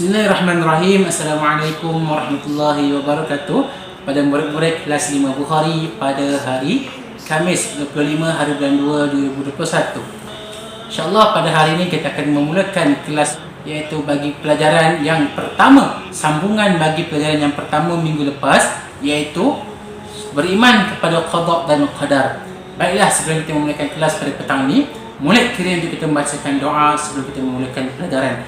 Bismillahirrahmanirrahim. Assalamualaikum warahmatullahi wabarakatuh. Pada murid-murid kelas 5 Bukhari pada hari Khamis 25 hari bulan 2 2021. InsyaAllah pada hari ini kita akan memulakan kelas iaitu bagi pelajaran yang pertama, sambungan bagi pelajaran yang pertama minggu lepas, iaitu beriman kepada qada dan qadar. Baiklah, sebelum kita memulakan kelas pada petang ini, mulai kira untuk kita membacakan doa sebelum kita memulakan pelajaran.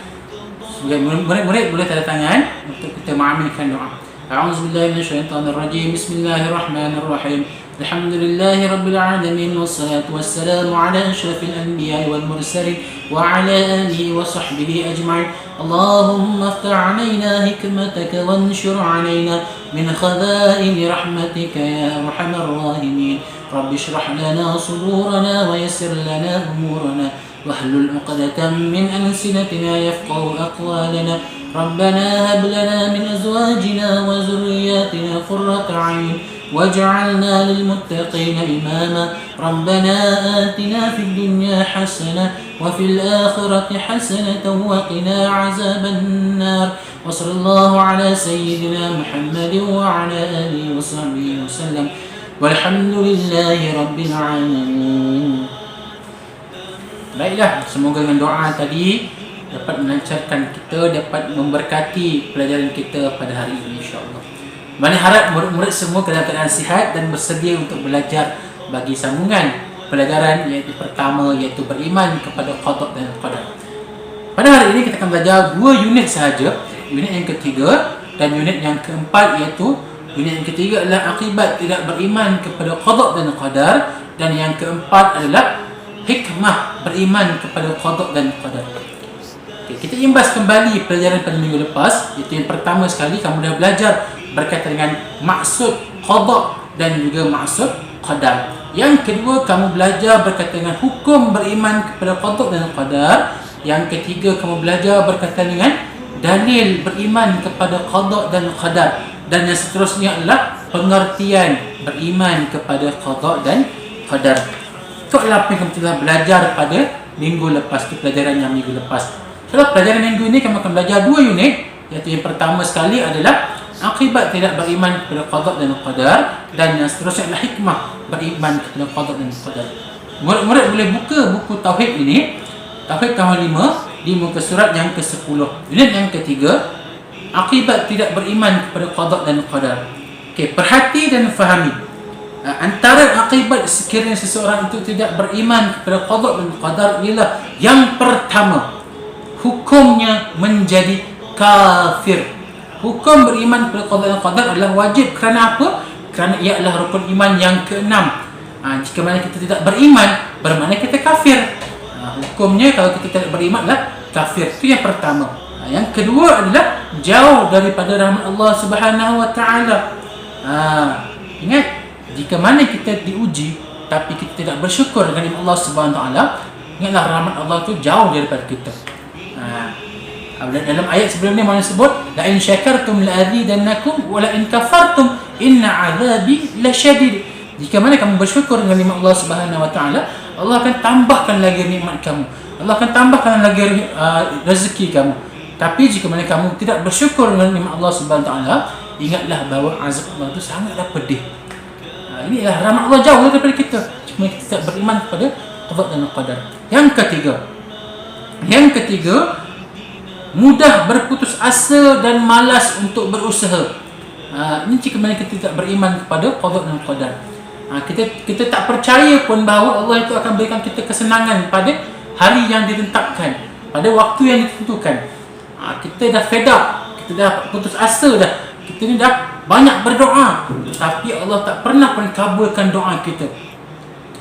Murid-murid boleh tanda tangan untuk kita mengamalkan doa. A'udzubillahi minasyaitonirrajim. Bismillahirrahmanirrahim. Alhamdulillahi rabbil alamin wassalatu wassalamu ala asyrafil anbiya'i wal mursalin wa ala alihi wa sahbihi ajma'in. Allahumma iftah 'alaina hikmataka wanshur 'alaina min khaza'in rahmatika ya arhamar rahimin. Rabbi shrah lana sudurana wa yassir lana umurana واحلل عقدة من ألسنتنا يفقهوا أقوالنا ربنا هب لنا من أزواجنا وذرياتنا قرة أعين واجعلنا للمتقين إماما ربنا آتنا في الدنيا حسنة وفي الآخرة حسنة وقنا عذاب النار وصلى الله على سيدنا محمد وعلى آله وصحبه وسلم والحمد لله رب العالمين. Baiklah, semoga dengan doa tadi dapat melancarkan kita, dapat memberkati pelajaran kita pada hari ini insya-Allah. Mari harap murid-murid semua dalam keadaan sihat dan bersedia untuk belajar bagi sambungan pelajaran iaitu pertama, iaitu beriman kepada qada dan qadar. Pada hari ini kita akan belajar 2 unit sahaja. Unit yang ketiga dan unit yang keempat, iaitu unit yang ketiga adalah akibat tidak beriman kepada qada dan qadar, dan yang keempat adalah hikmah beriman kepada qada dan qadar. Okay, kita imbas kembali pelajaran pada minggu lepas. Itu yang pertama sekali kamu dah belajar berkaitan dengan maksud qada dan juga maksud qadar. Yang kedua kamu belajar berkaitan dengan hukum beriman kepada qada dan qadar. Yang ketiga kamu belajar berkaitan dengan dalil beriman kepada qada dan qadar. Dan yang seterusnya adalah pengertian beriman kepada qada dan qadar. Itu adalah apa yang kami telah belajar pada minggu lepas, itu pelajaran yang minggu lepas. Setelah pelajaran minggu ini kami akan belajar 2 unit, iaitu yang pertama sekali adalah akibat tidak beriman kepada qada dan qadar, dan yang seterusnya adalah hikmah beriman kepada qada dan qadar. Murid-murid boleh buka buku tauhid ini, tauhid tahun 5 di muka surat yang ke-10. Unit yang ketiga, akibat tidak beriman kepada qada dan qadar. Okey, perhati dan fahami. Antara akibat sekiranya seseorang itu tidak beriman kepada qada dan qadar ialah yang pertama, hukumnya menjadi kafir. Hukum beriman kepada qada dan qadar adalah wajib. Kerana apa? Kerana ia adalah rukun iman yang ke-6. Jika mana kita tidak beriman, bermakna kita kafir. Hukumnya kalau kita tidak beriman adalah kafir. Itu yang pertama. Yang kedua adalah jauh daripada rahmat Allah Subhanahu wa taala. Ingat, jika mana kita diuji tapi kita tidak bersyukur dengan nikmat Allah Subhanahu wa taala, ingatlah rahmat Allah itu jauh daripada kita. Dalam ayat sebelum ni mana sebut la in syakartum la azidannakum wa la in kafartum inna azabi lasyadid. Jika mana kamu bersyukur dengan nikmat Allah Subhanahu wa taala, Allah akan tambahkan lagi nikmat kamu. Allah akan tambahkan lagi rezeki kamu. Tapi jika mana kamu tidak bersyukur dengan nikmat Allah Subhanahu wa taala, ingatlah bahawa azab Allah itu sangatlah pedih. Ini adalah rahmat Allah jauh daripada kita jika kita tidak beriman kepada qada dan qadar. Yang ketiga, mudah berputus asa dan malas untuk berusaha. Ini jika mana kita tidak beriman kepada qada dan qadar. Kita tak percaya pun bahawa Allah itu akan berikan kita kesenangan pada hari yang ditetapkan, pada waktu yang ditentukan. Kita dah fed up, kita dah putus asa dah. Kita ni dah banyak berdoa, tapi Allah tak pernah pun kabulkan doa kita.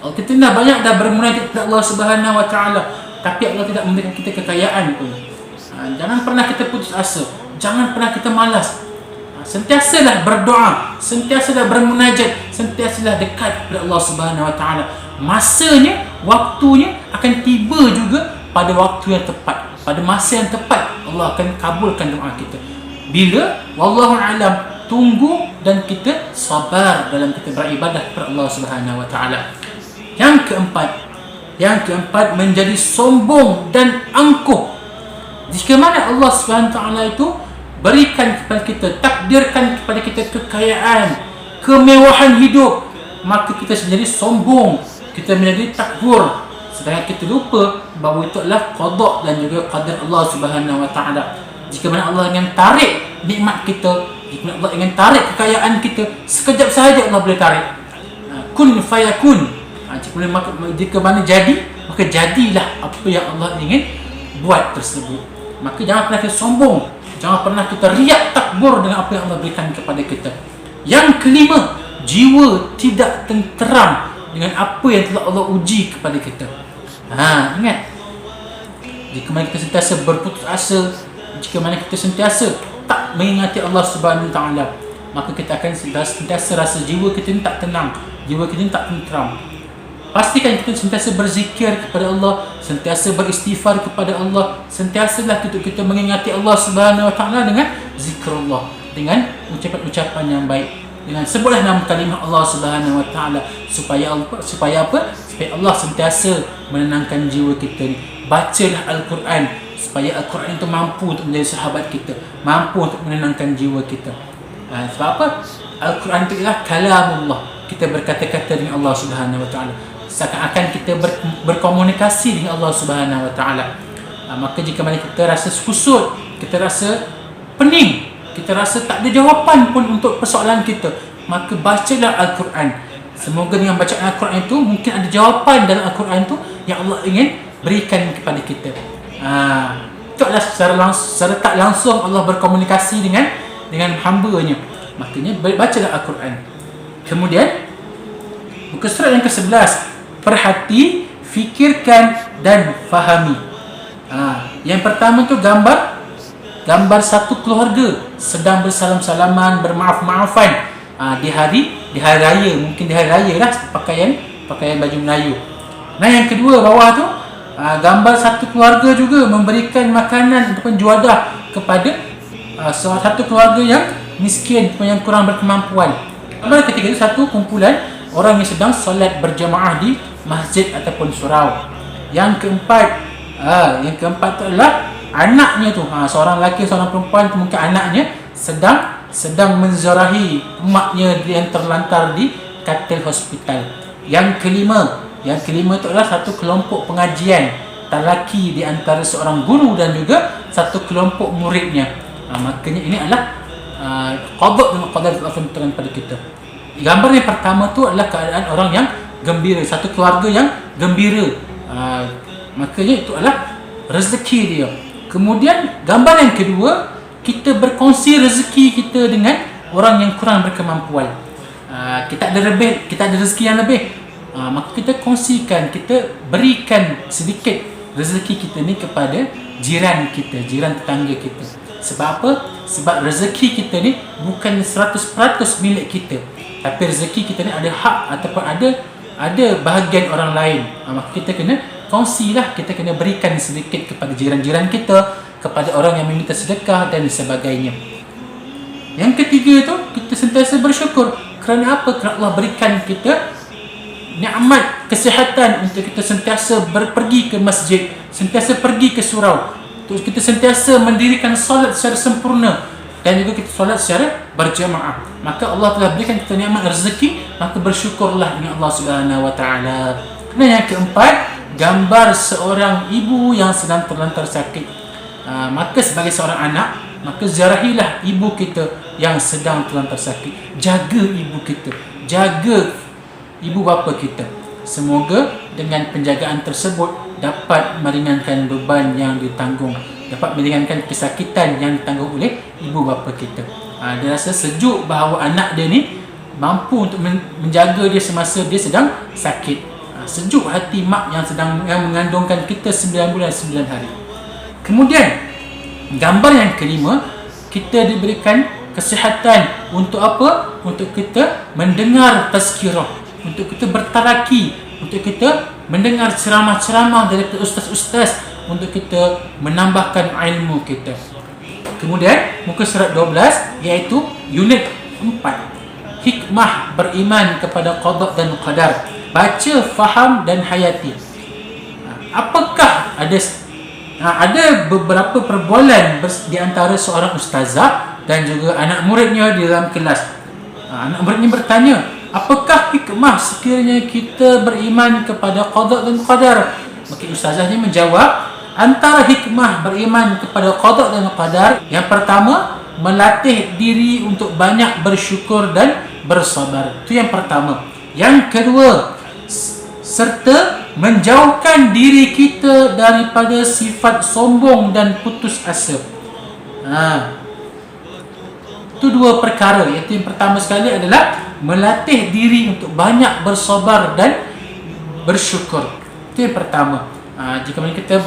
Kita dah banyak dah bermunajat kepada Allah Subhanahu wa taala, tapi Allah tidak memberikan kita kekayaan pun. Jangan pernah kita putus asa, jangan pernah kita malas. Sentiasalah berdoa, sentiasalah bermunajat, sentiasalah dekat kepada Allah Subhanahu wa taala. Masanya, waktunya akan tiba juga pada waktu yang tepat, pada masa yang tepat Allah akan kabulkan doa kita. Bila? Wallahu a'lam. Tunggu dan kita sabar dalam kita beribadah kepada Allah Subhanahu wa taala. Yang keempat menjadi sombong dan angkuh. Jika mana Allah SWT itu berikan kepada kita, takdirkan kepada kita kekayaan, kemewahan hidup, maka kita menjadi sombong, kita menjadi takbur, sedangkan kita lupa bahawa itu adalah qada dan juga qadar Allah Subhanahu Wa Taala. Jika mana Allah ingin tarik nikmat kita, jika mana Allah ingin tarik kekayaan kita, sekejap sahaja Allah boleh tarik. Kun fayakun. Jika mana jadi, maka jadilah apa yang Allah ingin buat tersebut. Maka jangan pernah kita sombong, jangan pernah kita riak takbur dengan apa yang Allah berikan kepada kita. Yang kelima, jiwa tidak tenteram dengan apa yang telah Allah uji kepada kita. Ingat, jika mana kita sentiasa berputus asa, jika mana kita sentiasa tak mengingati Allah Subhanahu Wa Taala, maka kita akan sentiasa rasa jiwa kita ni tak tenang, jiwa kita ni tak tenteram. Pastikan kita sentiasa berzikir kepada Allah, sentiasa beristighfar kepada Allah, sentiasalah kita mengingati Allah Subhanahu Wa Taala dengan zikrullah, dengan ucapan-ucapan yang baik, dengan sebutlah nama kalimah Allah Subhanahu Wa Taala, supaya apa? Supaya Allah sentiasa menenangkan jiwa kita ni. Bacalah Al-Quran supaya Al-Quran itu mampu untuk menjadi sahabat kita, mampu untuk menenangkan jiwa kita. Sebab apa? Al-Quran itu adalah kalamullah. Kita berkata-kata dengan Allah Subhanahu Wa Taala, seakan-akan kita berkomunikasi dengan Allah Subhanahu Wa Taala. Maka jika mana kita rasa kusut, kita rasa pening, kita rasa tak ada jawapan pun untuk persoalan kita, maka bacalah Al-Quran. Semoga dengan bacaan Al-Quran itu mungkin ada jawapan dalam Al-Quran itu yang Allah ingin berikan kepada kita. Itu adalah secara tak langsung Allah berkomunikasi dengan hamba-Nya. Makanya bacalah Al-Quran. Kemudian muka surat yang ke-11, perhati, fikirkan dan fahami. Yang pertama tu gambar satu keluarga sedang bersalam-salaman, bermaaf-maafan di hari raya, mungkin di hari raya lah, pakaian baju Melayu. Nah, yang kedua bawah tu gambar satu keluarga juga memberikan makanan ataupun juadah kepada satu keluarga yang miskin ataupun yang kurang berkemampuan. Gambar ketiga itu satu kumpulan orang yang sedang solat berjamaah di masjid ataupun surau. Yang keempat tu adalah anaknya tu, seorang lelaki seorang perempuan tu, mungkin anaknya sedang menziarahi emaknya yang terlantar di katil hospital. Yang kelima itu adalah satu kelompok pengajian talaki di antara seorang guru dan juga satu kelompok muridnya. Makanya ini adalah qada dan qadar Allah tentukan pada kita. Gambar yang pertama tu adalah keadaan orang yang gembira, satu keluarga yang gembira. Makanya itu adalah rezeki dia. Kemudian gambar yang kedua, kita berkongsi rezeki kita dengan orang yang kurang berkemampuan. Kita ada rezeki yang lebih, maka kita kongsikan, kita berikan sedikit rezeki kita ni kepada jiran kita, jiran tetangga kita. Sebab apa? Sebab rezeki kita ni bukan 100% milik kita, tapi rezeki kita ni ada hak ataupun ada bahagian orang lain. Maka kita kena kongsilah, kita kena berikan sedikit kepada jiran-jiran kita, kepada orang yang meminta sedekah dan sebagainya. Yang ketiga itu, kita sentiasa bersyukur. Kerana apa? Kerana Allah berikan kita nikmat kesihatan untuk kita sentiasa pergi ke masjid, sentiasa pergi ke surau, untuk kita sentiasa mendirikan solat secara sempurna dan juga kita solat secara berjamaah. Maka Allah telah berikan kita nikmat rezeki, maka bersyukurlah dengan Allah Subhanahu Wa Taala. Dan yang keempat, gambar seorang ibu yang sedang terlantar sakit. Maka sebagai seorang anak, maka ziarahilah ibu kita yang sedang terlantar sakit. Jaga ibu kita, jaga ibu bapa kita. Semoga dengan penjagaan tersebut dapat meringankan beban yang ditanggung, dapat meringankan kesakitan yang ditanggung oleh ibu bapa kita. Dia rasa sejuk bahawa anak dia ni mampu untuk menjaga dia semasa dia sedang sakit. Sejuk hati mak yang mengandungkan kita 9 bulan 9 hari. Kemudian gambar yang kelima, kita diberikan kesihatan untuk apa? Untuk kita mendengar tazkirah, untuk kita bertaraki, untuk kita mendengar ceramah-ceramah daripada ustaz-ustaz, untuk kita menambahkan ilmu kita. Kemudian muka surat 12, iaitu unit 4, hikmah beriman kepada qada dan qadar. Baca, faham dan hayati. Apakah ada ada beberapa perbualan di antara seorang ustazah dan juga anak muridnya di dalam kelas. Anak muridnya bertanya, apakah hikmah sekiranya kita beriman kepada qada dan qadar? Maka ustazahnya menjawab, antara hikmah beriman kepada qada dan qadar, yang pertama, melatih diri untuk banyak bersyukur dan bersabar. Itu yang pertama. Yang kedua, serta menjauhkan diri kita daripada sifat sombong dan putus asa. Itu dua perkara. Iaitu yang pertama sekali adalah melatih diri untuk banyak bersabar dan bersyukur. Itu yang pertama. Jika kita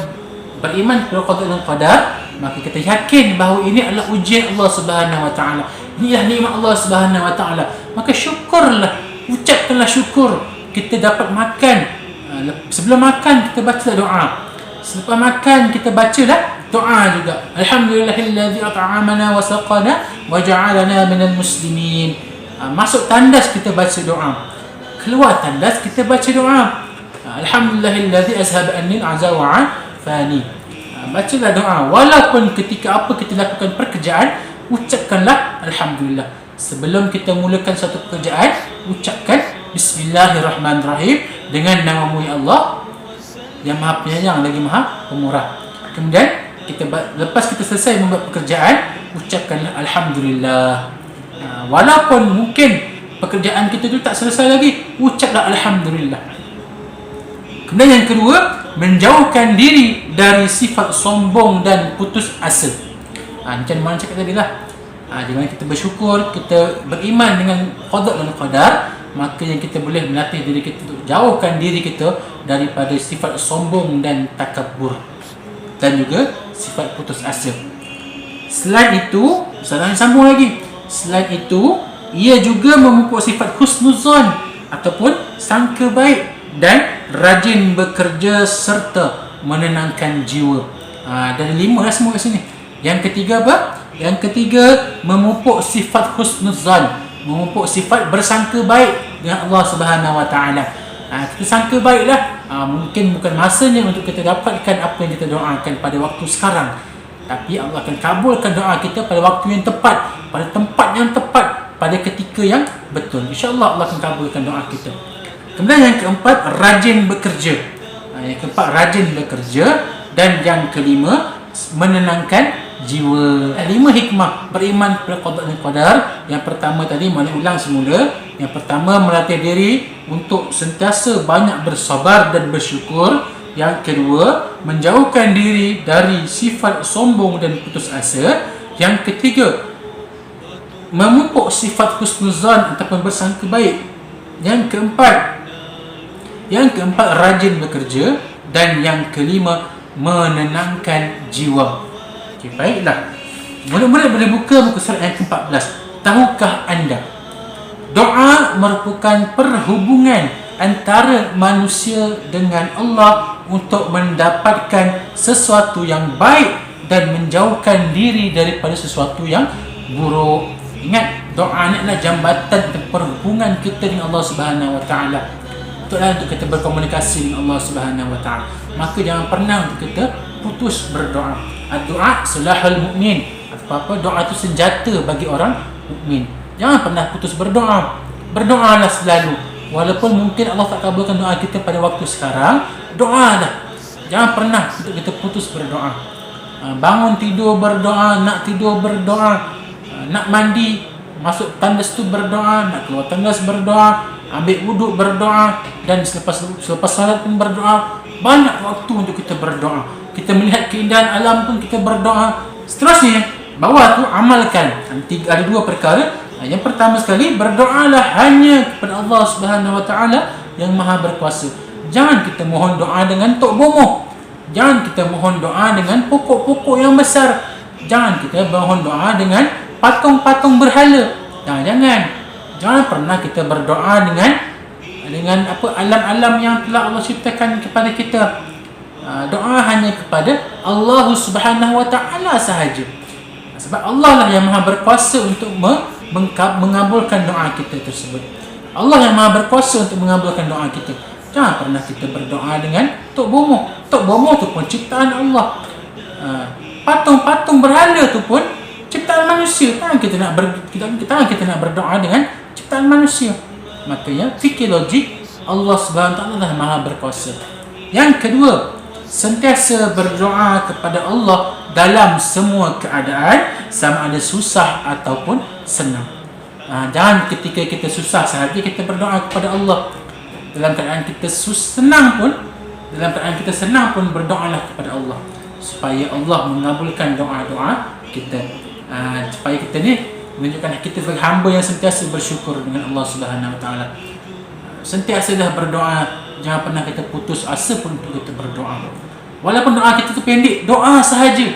beriman kepada qada dan qadar, maka kita yakin bahawa ini adalah ujian Allah Subhanahu Wa Taala. Inilah nikmat Allah Subhanahu Wa Taala. Maka syukurlah, ucapkanlah syukur. Kita dapat makan. Sebelum makan kita baca doa. Selepas makan kita bacalah doa juga. Alhamdulillahillazi at'amana wa saqana wa ja'alana minal muslimin. Masuk tandas kita baca doa. Keluar tandas kita baca doa. Alhamdulillahillazi azhaba anni al'aza wa 'afani. Bacalah doa. Walaupun ketika apa kita lakukan pekerjaan, ucapkanlah alhamdulillah. Sebelum kita mulakan satu pekerjaan, ucapkan Bismillahirrahmanirrahim dengan nama-Mu ya Allah yang Maha Penyayang lagi Maha Pemurah. Kemudian lepas kita selesai membuat pekerjaan, ucapkanlah alhamdulillah. Walaupun mungkin pekerjaan kita tu tak selesai lagi, ucaplah alhamdulillah. Kemudian yang kedua, menjauhkan diri dari sifat sombong dan putus asa. Macam mana cakap tadi lah. Jangan kita bersyukur, kita beriman dengan qada dan qadar, maka yang kita boleh melatih diri kita untuk jauhkan diri kita daripada sifat sombong dan takabur dan juga sifat putus asa. Selain itu, sambung lagi. Selain itu, ia juga memupuk sifat husnuzan ataupun sangka baik dan rajin bekerja serta menenangkan jiwa. Dari 5 dah semua kat sini. Yang ketiga apa? Yang ketiga, memupuk sifat husnuzan, memupuk sifat bersangka baik dengan Allah Subhanahu Wa Taala. Kita sangka baiklah. Mungkin bukan masanya untuk kita dapatkan apa yang kita doakan pada waktu sekarang, tapi Allah akan kabulkan doa kita pada waktu yang tepat, pada tempat yang tepat, pada ketika yang betul. InsyaAllah Allah akan kabulkan doa kita. Kemudian yang keempat, rajin bekerja. Yang keempat, rajin bekerja. Dan yang kelima, menenangkan jiwa. 5 hikmah beriman kepada qada dan qadar. Yang pertama tadi, mana ulang semula. Yang pertama, melatih diri untuk sentiasa banyak bersabar dan bersyukur. Yang kedua, menjauhkan diri dari sifat sombong dan putus asa. Yang ketiga, memupuk sifat husnuzan ataupun bersangka baik. Yang keempat, rajin bekerja. Dan yang kelima, menenangkan jiwa. Okey, baiklah. Murid-murid boleh buka muka surat yang ke-14. Tahukah anda, doa merupakan perhubungan antara manusia dengan Allah untuk mendapatkan sesuatu yang baik dan menjauhkan diri daripada sesuatu yang buruk. Ingat, doa ni adalah jambatan perhubungan kita dengan Allah Subhanahu Wa Taala. Itulah untuk kita berkomunikasi dengan Allah Subhanahu Wa Taala. Maka jangan pernah untuk kita putus berdoa. Doa silahul mukmin. Apa-apa doa itu senjata bagi orang mukmin. Jangan pernah putus berdoa. Berdoalah selalu. Walaupun mungkin Allah tak kabulkan doa kita pada waktu sekarang, doalah. Jangan pernah untuk kita putus berdoa. Bangun tidur berdoa, nak tidur berdoa, nak mandi, masuk tandas tu berdoa, nak keluar tandas berdoa, ambil wuduk berdoa, dan selepas salat pun berdoa. Banyak waktu untuk kita berdoa. Kita melihat keindahan alam pun kita berdoa. Seterusnya, bawah tu amalkan. Ada 2 perkara. Yang pertama sekali, berdoalah hanya kepada Allah Subhanahu Wa Taala yang Maha Berkuasa. Jangan kita mohon doa dengan tok bomoh. Jangan kita mohon doa dengan pokok-pokok yang besar. Jangan kita mohon doa dengan patung-patung berhala. Jangan pernah kita berdoa dengan alam-alam yang telah Allah ciptakan kepada kita. Doa hanya kepada Allah Subhanahu Wa Taala sahaja. Sebab Allah lah yang Maha Berkuasa untuk mengabulkan doa kita tersebut. Allah yang Maha Berkuasa untuk mengabulkan doa kita. Jangan pernah kita berdoa dengan tok bomoh. Tok bomoh tu pun ciptaan Allah. Patung-patung berhala tu pun ciptaan manusia. Kita nak berdoa dengan ciptaan manusia. Makanya fikir logik, Allah Subhanahu Wa Taala adalah Maha berkuasa. Yang kedua, sentiasa berdoa kepada Allah dalam semua keadaan, sama ada susah ataupun senang. Jangan ketika kita susah sahaja kita berdoa kepada Allah. Dalam keadaan kita senang pun berdoalah kepada Allah, supaya Allah mengabulkan doa-doa kita. Supaya kita ni menunjukkan kita sebagai hamba yang sentiasa bersyukur dengan Allah Subhanahu Wa Taala. Sentiasalah berdoa, jangan pernah kita putus asa pun untuk kita berdoa. Walaupun doa kita tu pendek, doa sahaja.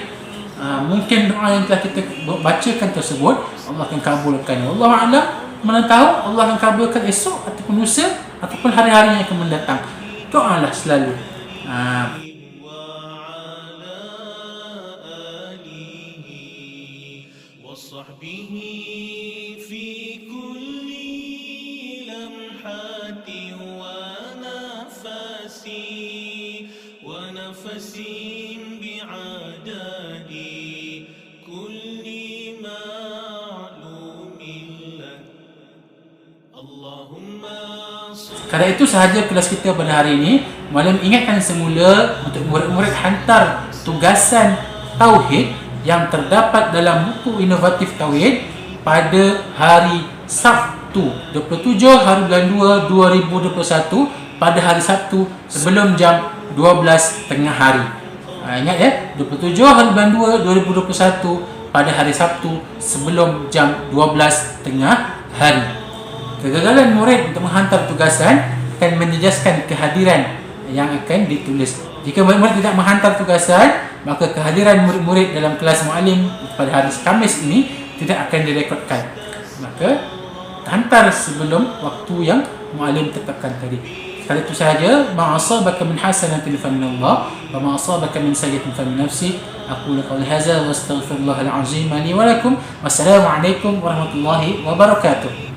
Mungkin doa yang telah kita bacakan tersebut Allah akan kabulkan. Allah A'lam, mana tahu Allah akan kabulkan esok ataupun lusa ataupun hari-hari yang akan mendatang. Doalah selalu. وصحبه في كل لمحة ونفس بعدد كل معلوم لك اللهم Kerana itu sahaja kelas kita pada hari ini. Malam ingatkan semula untuk murid-murid hantar tugasan Tauhid yang terdapat dalam buku inovatif Tauhid pada hari Sabtu 27 hari bulan 2 2021 pada hari Sabtu sebelum jam 12 tengah hari. Ingat ya, 27 hari bulan 2 2021 pada hari Sabtu sebelum jam 12 tengah hari. Kegagalan murid untuk menghantar tugasan akan menjejaskan kehadiran yang akan ditulis. Jika murid-murid tidak menghantar tugasan, maka kehadiran murid-murid dalam kelas muallim pada hari Khamis ini tidak akan direkodkan. Maka hantar sebelum waktu yang muallim tetapkan tadi. Sekali itu sahaja. Ma asabaka min hasanatin fa min Allah wa ma asabaka min sayyi'atin fa min nafsi. Aqulu qawli hadza wa astaghfirullahal azim li wa lakum. Wassalamu alaikum warahmatullahi wabarakatuh.